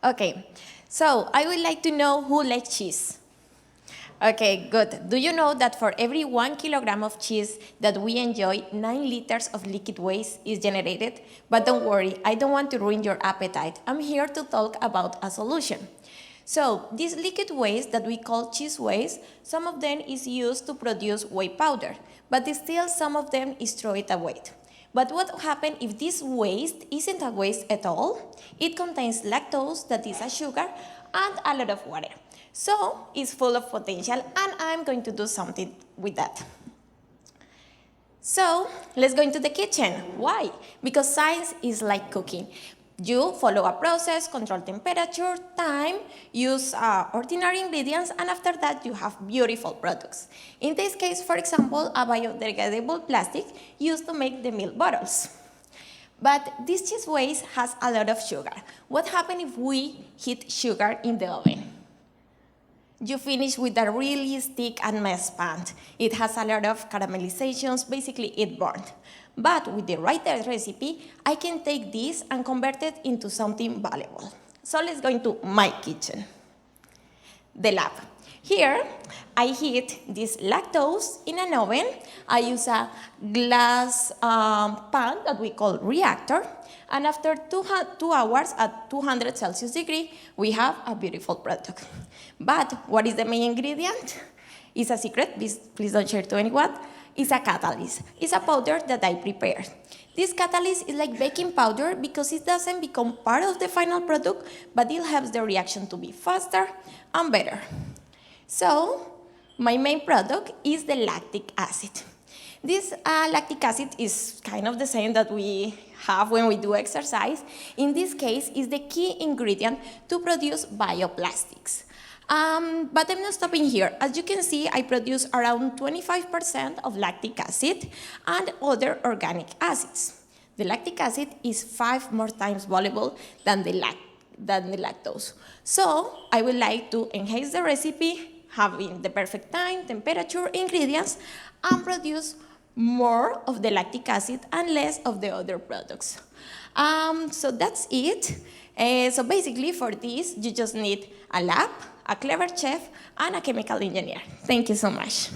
Okay, so I would like to know who likes cheese. Okay, good. Do you know that for every 1 kilogram of cheese that we enjoy, 9 liters of liquid waste is generated? But don't worry, I don't want to ruin your appetite. I'm here to talk about a solution. So this liquid waste that we call cheese waste, some of them is used to produce whey powder, but still some of them is thrown away. But what happens if this waste isn't a waste at all? It contains lactose, that is a sugar, and a lot of water. So it's full of potential, and I'm going to do something with that. So let's go into the kitchen. Why? Because science is like cooking. You follow a process, control temperature, time, use ordinary ingredients, and after that you have beautiful products. In this case, for example, a biodegradable plastic used to make the milk bottles. But this cheese waste has a lot of sugar. What happens if we heat sugar in the oven? You finish with a really thick and messy pan. It has a lot of caramelizations, basically it burned. But with the right recipe, I can take this and convert it into something valuable. So let's go into my kitchen, the lab. Here, I heat this lactose in an oven. I use a glass pan that we call reactor. And after 2 hours at 200 Celsius degree, we have a beautiful product. But what is the main ingredient? It's a secret, please don't share to anyone. It's a catalyst. It's a powder that I prepared. This catalyst is like baking powder because it doesn't become part of the final product, but it helps the reaction to be faster and better. So my main product is the lactic acid. This lactic acid is kind of the same that we have when we do exercise. In this case, it's the key ingredient to produce bioplastics. But I'm not stopping here. As you can see, I produce around 25% of lactic acid and other organic acids. The lactic acid is 5 more times valuable than the lactose. So I would like to enhance the recipe, having the perfect time, temperature, ingredients, and produce more of the lactic acid and less of the other products. So that's it. So basically for this, you just need a lab, a clever chef, and a chemical engineer. Thank you so much.